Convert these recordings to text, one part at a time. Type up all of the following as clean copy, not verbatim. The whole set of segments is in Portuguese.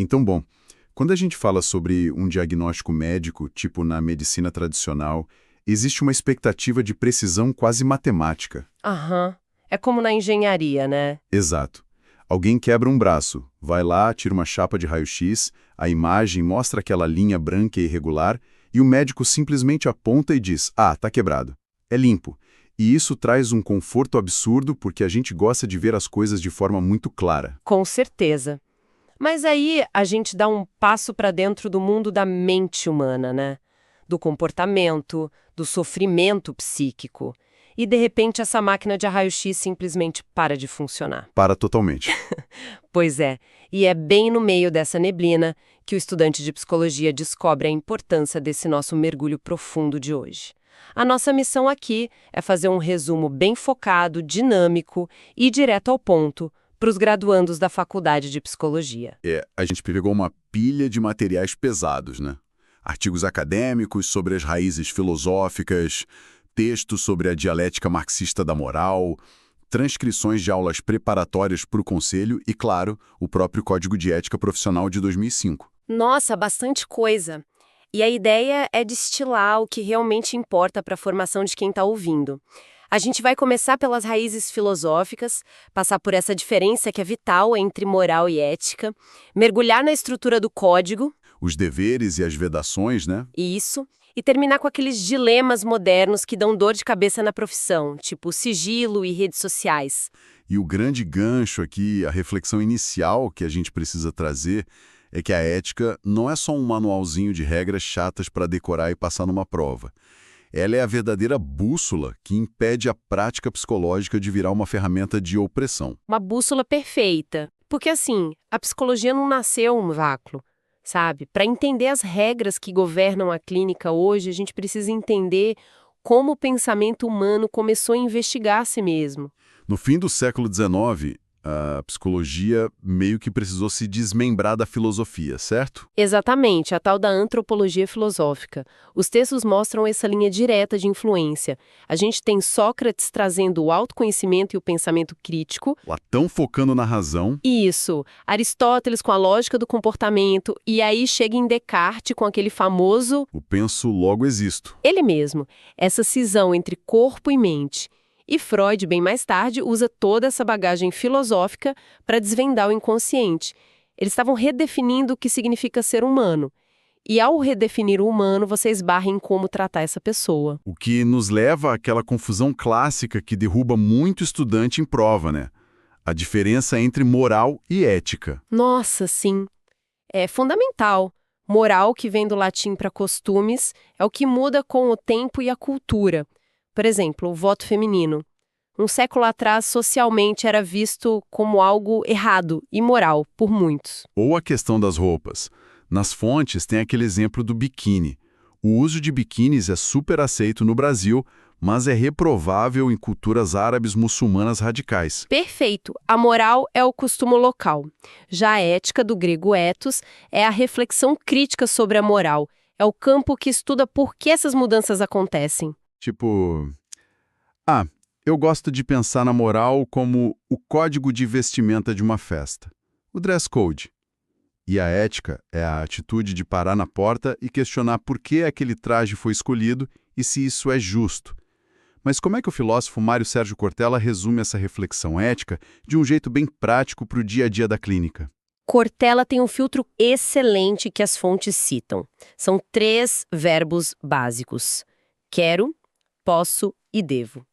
Então, bom, quando a gente fala sobre um diagnóstico médico, tipo na medicina tradicional, existe uma expectativa de precisão quase matemática. Aham. É como na engenharia, né? Exato. Alguém quebra um braço, vai lá, tira uma chapa de raio-x, a imagem mostra aquela linha branca e irregular, e o médico simplesmente aponta e diz: "Ah, tá quebrado." É limpo. E isso traz um conforto absurdo porque a gente gosta de ver as coisas de forma muito clara. Com certeza. Mas aí a gente dá um passo para dentro do mundo da mente humana, né? Do comportamento, do sofrimento psíquico. E de repente essa máquina de raio-x simplesmente para de funcionar. Para totalmente. Pois é, e é bem no meio dessa neblina que o estudante de psicologia descobre a importância desse nosso mergulho profundo de hoje. A nossa missão aqui é fazer um resumo bem focado, dinâmico e direto ao ponto para os graduandos da Faculdade de Psicologia. A gente pegou uma pilha de materiais pesados, né? Artigos acadêmicos sobre as raízes filosóficas, textos sobre a dialética marxista da moral, transcrições de aulas preparatórias para o conselho e, claro, o próprio Código de Ética Profissional de 2005. Nossa, bastante coisa. E a ideia é destilar o que realmente importa para a formação de quem está ouvindo. A gente vai começar pelas raízes filosóficas, passar por essa diferença que é vital entre moral e ética, mergulhar na estrutura do código, Os deveres e as vedações, né? e terminar com aqueles dilemas modernos que dão dor de cabeça na profissão, tipo sigilo e redes sociais. E o grande gancho aqui, a reflexão inicial que a gente precisa trazer é que a ética não é só um manualzinho de regras chatas para decorar e passar numa prova. Ela é a verdadeira bússola que impede a prática psicológica de virar uma ferramenta de opressão. Uma bússola perfeita. Porque assim, a psicologia não nasceu um vácuo, sabe? Para entender as regras que governam a clínica hoje, a gente precisa entender como o pensamento humano começou a investigar a si mesmo. No fim do século XIX, a psicologia meio que precisou se desmembrar da filosofia, certo? Exatamente, a tal da antropologia filosófica. Os textos mostram essa linha direta de influência. A gente tem Sócrates trazendo o autoconhecimento e o pensamento crítico. Platão focando na razão. Isso, Aristóteles com a lógica do comportamento, e aí chega em Descartes com aquele famoso, O penso, logo existo. ele mesmo, essa cisão entre corpo e mente. E Freud, bem mais tarde, usa toda essa bagagem filosófica para desvendar o inconsciente. Eles estavam redefinindo o que significa ser humano. E ao redefinir o humano, você esbarra em como tratar essa pessoa. O que nos leva àquela confusão clássica que derruba muito estudante em prova, né? A diferença entre moral e ética. Nossa, sim. É fundamental. Moral, que vem do latim para costumes, é o que muda com o tempo e a cultura. Por exemplo, o voto feminino. Um século atrás, socialmente era visto como algo errado, imoral, por muitos. Ou a questão das roupas. Nas fontes tem aquele exemplo do biquíni. O uso de biquínis é super aceito no Brasil, mas é reprovável em culturas árabes muçulmanas radicais. Perfeito. A moral é o costume local. Já a ética, do grego ethos, é a reflexão crítica sobre a moral. É o campo que estuda por que essas mudanças acontecem. Tipo, eu gosto de pensar na moral como o código de vestimenta de uma festa, o dress code. E a ética é a atitude de parar na porta e questionar por que aquele traje foi escolhido e se isso é justo. Mas como é que o filósofo Mário Sérgio Cortella resume essa reflexão ética de um jeito bem prático para o dia a dia da clínica? Cortella tem um filtro excelente que as fontes citam. São 3 verbos básicos: quero, posso e devo.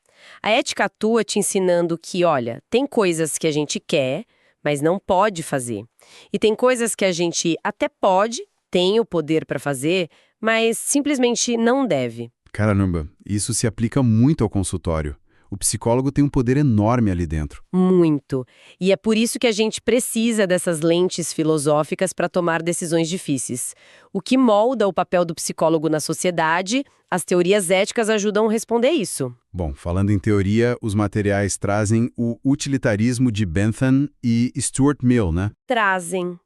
A ética atua te ensinando que, olha, tem coisas que a gente quer, mas não pode fazer. E tem coisas que a gente até pode, tem o poder para fazer, mas simplesmente não deve. Caramba, isso se aplica muito ao consultório. O psicólogo tem um poder enorme ali dentro. Muito. E é por isso que a gente precisa dessas lentes filosóficas para tomar decisões difíceis. O que molda o papel do psicólogo na sociedade, as teorias éticas ajudam a responder isso. Bom, falando em teoria, os materiais trazem o utilitarismo de Bentham e Stuart Mill, né? Trazem.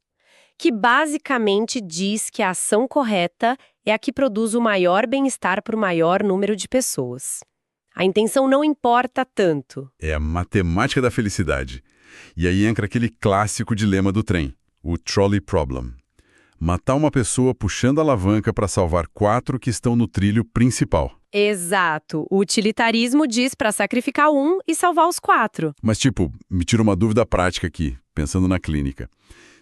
Que basicamente diz que a ação correta é a que produz o maior bem-estar para o maior número de pessoas. A intenção não importa tanto. É a matemática da felicidade. E aí entra aquele clássico dilema do trem. o trolley problem. Matar uma pessoa puxando a alavanca para salvar 4 que estão no trilho principal. Exato. O utilitarismo diz para sacrificar um e salvar os 4. Mas, me tira uma dúvida prática aqui, pensando na clínica.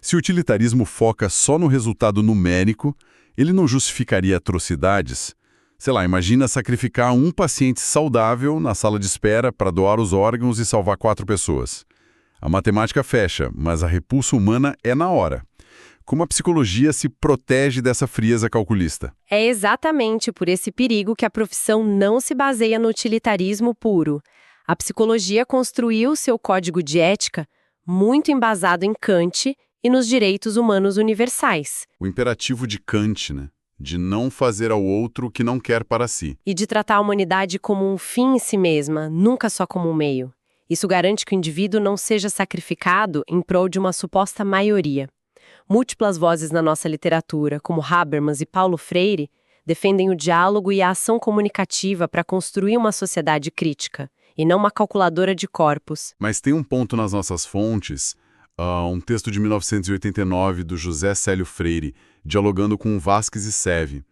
Se o utilitarismo foca só no resultado numérico, ele não justificaria atrocidades? Sei lá, imagina sacrificar um paciente saudável na sala de espera para doar os órgãos e salvar 4 pessoas. A matemática fecha, mas a repulsa humana é na hora. Como a psicologia se protege dessa frieza calculista? É exatamente por esse perigo que a profissão não se baseia no utilitarismo puro. A psicologia construiu seu código de ética muito embasado em Kant e nos direitos humanos universais. O imperativo de Kant, né? De não fazer ao outro o que não quer para si. E de tratar a humanidade como um fim em si mesma, nunca só como um meio. Isso garante que o indivíduo não seja sacrificado em prol de uma suposta maioria. Múltiplas vozes na nossa literatura, como Habermas e Paulo Freire, defendem o diálogo e a ação comunicativa para construir uma sociedade crítica, e não uma calculadora de corpos. Mas tem um ponto nas nossas fontes, um texto de 1989 do José Célio Freire, dialogando com Vasquez e Seve.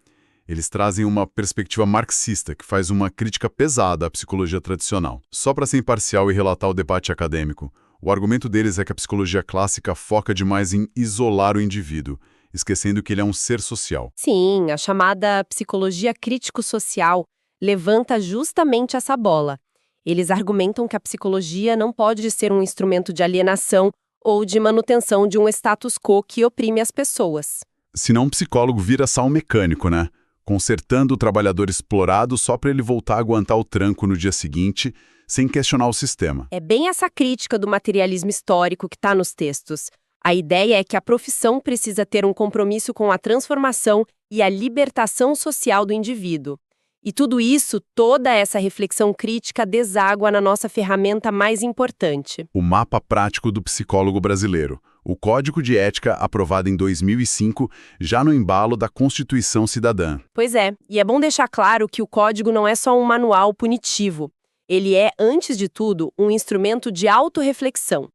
Eles trazem uma perspectiva marxista que faz uma crítica pesada à psicologia tradicional. Só para ser imparcial e relatar o debate acadêmico, o argumento deles é que a psicologia clássica foca demais em isolar o indivíduo, esquecendo que ele é um ser social. Sim, a chamada psicologia crítico-social levanta justamente essa bola. Eles argumentam que a psicologia não pode ser um instrumento de alienação ou de manutenção de um status quo que oprime as pessoas. Senão um psicólogo vira só um mecânico, né? Consertando o trabalhador explorado só para ele voltar a aguentar o tranco no dia seguinte, sem questionar o sistema. É bem essa crítica do materialismo histórico que está nos textos. A ideia é que a profissão precisa ter um compromisso com a transformação e a libertação social do indivíduo. E tudo isso, toda essa reflexão crítica deságua na nossa ferramenta mais importante. O mapa prático do psicólogo brasileiro. O Código de Ética, aprovado em 2005, já no embalo da Constituição Cidadã. Pois é, e é bom deixar claro que o código não é só um manual punitivo. Ele é, antes de tudo, um instrumento de autorreflexão.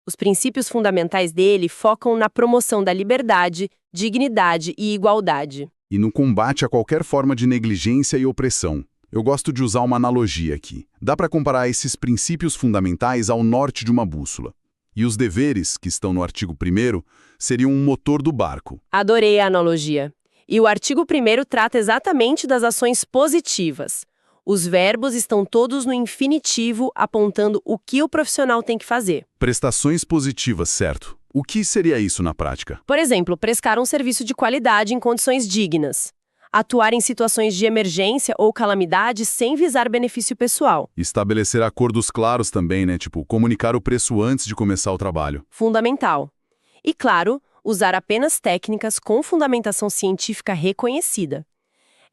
Os princípios fundamentais dele focam na promoção da liberdade, dignidade e igualdade. E no combate a qualquer forma de negligência e opressão. Eu gosto de usar uma analogia aqui. Dá para comparar esses princípios fundamentais ao norte de uma bússola. E os deveres, que estão no artigo 1º, seriam um motor do barco. Adorei a analogia. E o artigo 1º trata exatamente das ações positivas. Os verbos estão todos no infinitivo, apontando o que o profissional tem que fazer. Prestações positivas, certo. O que seria isso na prática? Por exemplo, prestar um serviço de qualidade em condições dignas. Atuar em situações de emergência ou calamidade sem visar benefício pessoal. Estabelecer acordos claros também, né? Tipo, comunicar o preço antes de começar o trabalho. Fundamental. E, claro, usar apenas técnicas com fundamentação científica reconhecida.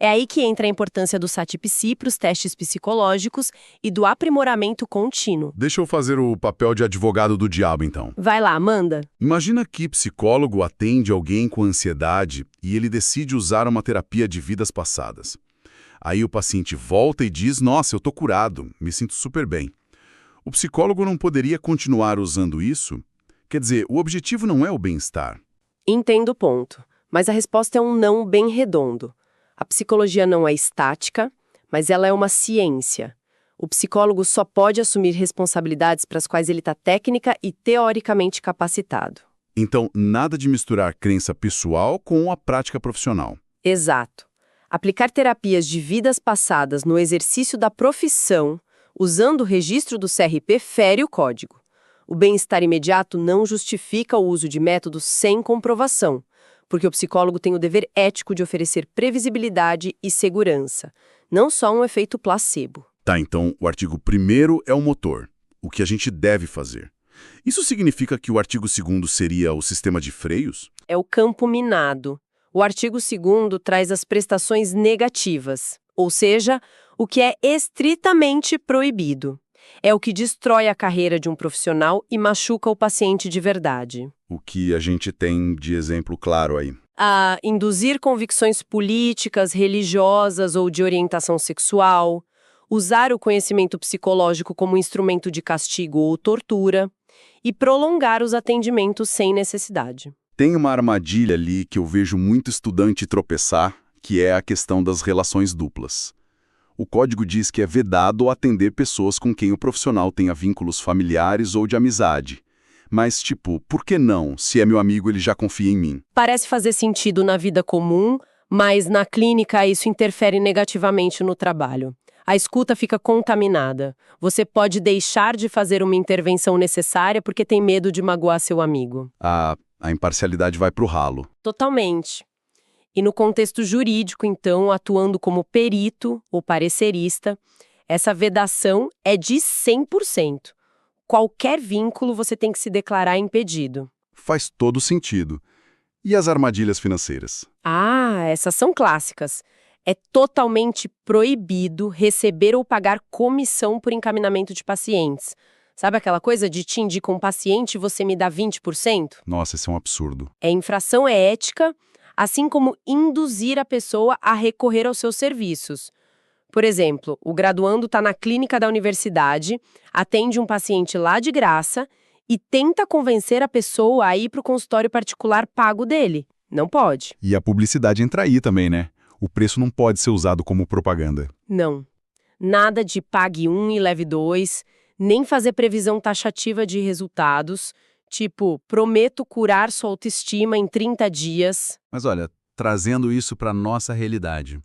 É aí que entra a importância do SATPSI para os testes psicológicos e do aprimoramento contínuo. Deixa eu fazer o papel de advogado do diabo, então. Vai lá, manda. Imagina que psicólogo atende alguém com ansiedade e ele decide usar uma terapia de vidas passadas. Aí o paciente volta e diz, nossa, eu tô curado, me sinto super bem. O psicólogo não poderia continuar usando isso? Quer dizer, o objetivo não é o bem-estar. Entendo o ponto, mas a resposta é um não bem redondo. A psicologia não é estática, mas ela é uma ciência. O psicólogo só pode assumir responsabilidades para as quais ele está técnica e teoricamente capacitado. Então, nada de misturar crença pessoal com a prática profissional. Exato. Aplicar terapias de vidas passadas no exercício da profissão, usando o registro do CRP, fere o código. O bem-estar imediato não justifica o uso de métodos sem comprovação, porque o psicólogo tem o dever ético de oferecer previsibilidade e segurança, não só um efeito placebo. Tá, então o artigo 1º é o motor, o que a gente deve fazer. Isso significa que o artigo 2º seria o sistema de freios? É o campo minado. O artigo 2º traz as prestações negativas, ou seja, o que é estritamente proibido. É o que destrói a carreira de um profissional e machuca o paciente de verdade. O que a gente tem de exemplo claro aí? A induzir convicções políticas, religiosas ou de orientação sexual, usar o conhecimento psicológico como instrumento de castigo ou tortura e prolongar os atendimentos sem necessidade. Tem uma armadilha ali que eu vejo muito estudante tropeçar, que é a questão das relações duplas. O código diz que é vedado atender pessoas com quem o profissional tenha vínculos familiares ou de amizade. Mas, tipo, por que não? Se é meu amigo, ele já confia em mim. Parece fazer sentido na vida comum, mas na clínica isso interfere negativamente no trabalho. A escuta fica contaminada. Você pode deixar de fazer uma intervenção necessária porque tem medo de magoar seu amigo. A imparcialidade vai pro ralo. Totalmente. E no contexto jurídico, então, atuando como perito ou parecerista, essa vedação é de 100%. Qualquer vínculo você tem que se declarar impedido. Faz todo sentido. E as armadilhas financeiras? Essas são clássicas. É totalmente proibido receber ou pagar comissão por encaminhamento de pacientes. Sabe aquela coisa de te indicar um paciente e você me dá 20%? Nossa, isso é um absurdo. É infração ética, assim como induzir a pessoa a recorrer aos seus serviços. Por exemplo, o graduando está na clínica da universidade, atende um paciente lá de graça e tenta convencer a pessoa a ir para o consultório particular pago dele. Não pode. E a publicidade entra aí também, né? O preço não pode ser usado como propaganda. Não. Nada de pague 1 e leve 2, nem fazer previsão taxativa de resultados, tipo, prometo curar sua autoestima em 30 dias. Mas olha, trazendo isso para nossa realidade.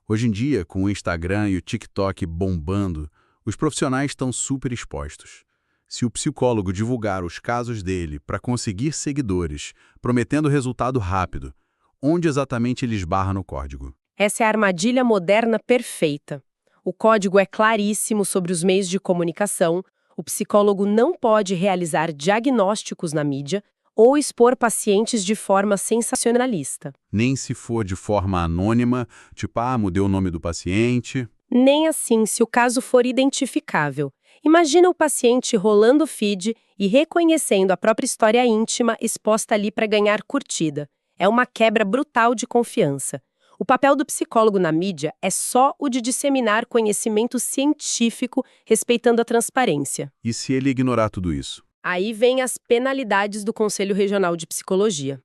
Hoje em dia, com o Instagram e o TikTok bombando, os profissionais estão super expostos. Se o psicólogo divulgar os casos dele para conseguir seguidores, prometendo resultado rápido, onde exatamente ele esbarra no código? Essa é a armadilha moderna perfeita. O código é claríssimo sobre os meios de comunicação, o psicólogo não pode realizar diagnósticos na mídia ou expor pacientes de forma sensacionalista. Nem se for de forma anônima, tipo, mudei o nome do paciente. Nem assim se o caso for identificável. Imagina o paciente rolando o feed e reconhecendo a própria história íntima exposta ali para ganhar curtida. É uma quebra brutal de confiança. O papel do psicólogo na mídia é só o de disseminar conhecimento científico respeitando a transparência. E se ele ignorar tudo isso? Aí vem as penalidades do Conselho Regional de Psicologia.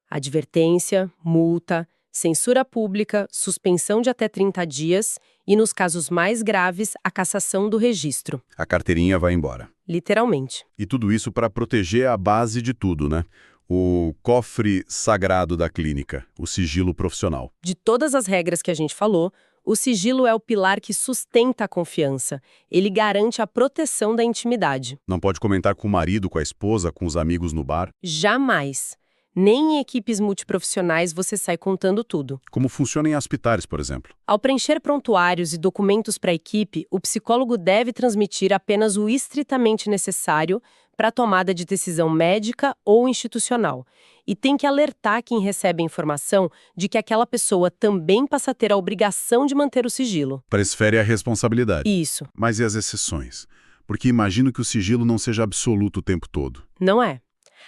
Advertência, multa, censura pública, suspensão de até 30 dias e, nos casos mais graves, a cassação do registro. A carteirinha vai embora. Literalmente. E tudo isso para proteger a base de tudo, né? O cofre sagrado da clínica, o sigilo profissional. De todas as regras que a gente falou, o sigilo é o pilar que sustenta a confiança. Ele garante a proteção da intimidade. Não pode comentar com o marido, com a esposa, com os amigos no bar. Jamais. Nem em equipes multiprofissionais você sai contando tudo. Como funciona em hospitais, por exemplo. Ao preencher prontuários e documentos para a equipe, o psicólogo deve transmitir apenas o estritamente necessário para a tomada de decisão médica ou institucional. E tem que alertar quem recebe a informação de que aquela pessoa também passa a ter a obrigação de manter o sigilo. Transfere a responsabilidade. Isso. Mas e as exceções? Porque imagino que o sigilo não seja absoluto o tempo todo. Não é.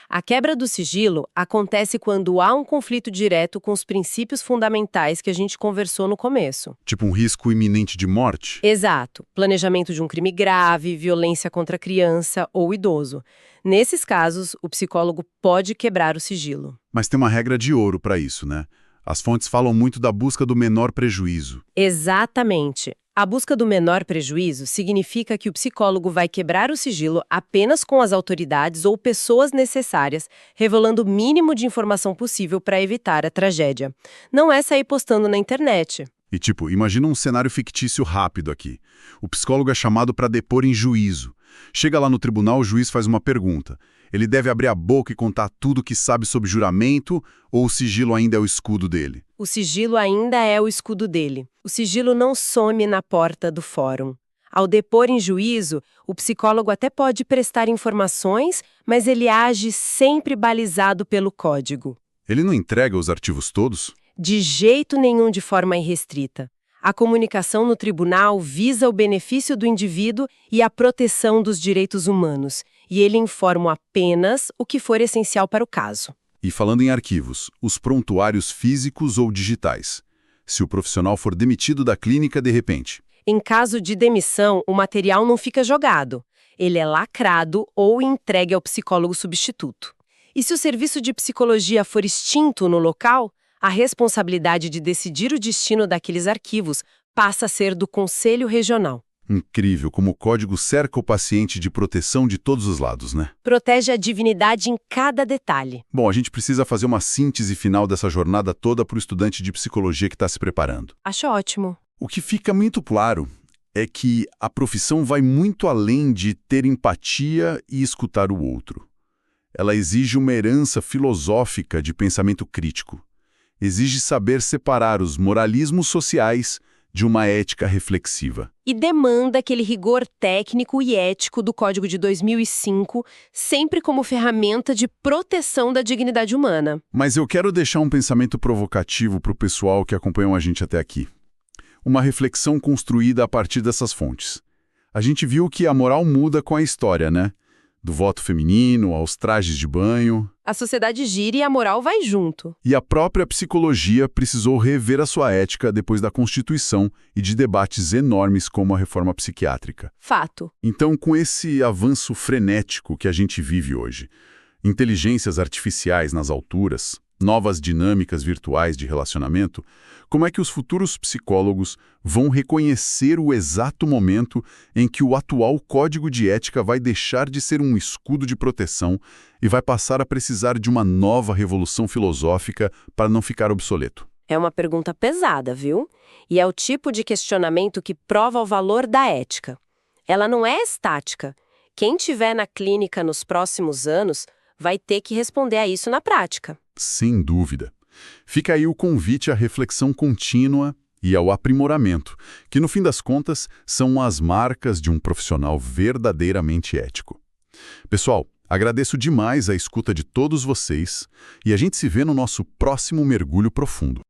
A quebra do sigilo acontece quando há um conflito direto com os princípios fundamentais que a gente conversou no começo. Tipo um risco iminente de morte? Exato. Planejamento de um crime grave, violência contra criança ou idoso. Nesses casos, o psicólogo pode quebrar o sigilo. Mas tem uma regra de ouro para isso, né? As fontes falam muito da busca do menor prejuízo. Exatamente. A busca do menor prejuízo significa que o psicólogo vai quebrar o sigilo apenas com as autoridades ou pessoas necessárias, revelando o mínimo de informação possível para evitar a tragédia. Não é sair postando na internet. E tipo, imagina um cenário fictício rápido aqui. O psicólogo é chamado para depor em juízo. Chega lá no tribunal, o juiz faz uma pergunta. Ele deve abrir a boca e contar tudo o que sabe sobre juramento ou o sigilo ainda é o escudo dele? O sigilo ainda é o escudo dele. O sigilo não some na porta do fórum. Ao depor em juízo, o psicólogo até pode prestar informações, mas ele age sempre balizado pelo código. Ele não entrega os arquivos todos? De jeito nenhum de forma irrestrita. A comunicação no tribunal visa o benefício do indivíduo e a proteção dos direitos humanos, e ele informa apenas o que for essencial para o caso. E falando em arquivos, os prontuários físicos ou digitais? Se o profissional for demitido da clínica de repente. Em caso de demissão, o material não fica jogado. Ele é lacrado ou entregue ao psicólogo substituto. E se o serviço de psicologia for extinto no local, a responsabilidade de decidir o destino daqueles arquivos passa a ser do Conselho Regional. Incrível como o código cerca o paciente de proteção de todos os lados, né? Protege a dignidade em cada detalhe. Bom, a gente precisa fazer uma síntese final dessa jornada toda para o estudante de psicologia que está se preparando. Acho ótimo. O que fica muito claro é que a profissão vai muito além de ter empatia e escutar o outro. Ela exige uma herança filosófica de pensamento crítico. Exige saber separar os moralismos sociais de uma ética reflexiva. E demanda aquele rigor técnico e ético do Código de 2005, sempre como ferramenta de proteção da dignidade humana. Mas eu quero deixar um pensamento provocativo para o pessoal que acompanhou a gente até aqui. Uma reflexão construída a partir dessas fontes. A gente viu que a moral muda com a história, né? Do voto feminino aos trajes de banho. A sociedade gira e a moral vai junto. E a própria psicologia precisou rever a sua ética depois da Constituição e de debates enormes como a reforma psiquiátrica. Fato. Então, com esse avanço frenético que a gente vive hoje, inteligências artificiais nas alturas, novas dinâmicas virtuais de relacionamento, como é que os futuros psicólogos vão reconhecer o exato momento em que o atual código de ética vai deixar de ser um escudo de proteção e vai passar a precisar de uma nova revolução filosófica para não ficar obsoleto? É uma pergunta pesada, viu? E é o tipo de questionamento que prova o valor da ética. Ela não é estática. Quem tiver na clínica nos próximos anos vai ter que responder a isso na prática. Sem dúvida. Fica aí o convite à reflexão contínua e ao aprimoramento, que no fim das contas são as marcas de um profissional verdadeiramente ético. Pessoal, agradeço demais a escuta de todos vocês e a gente se vê no nosso próximo mergulho profundo.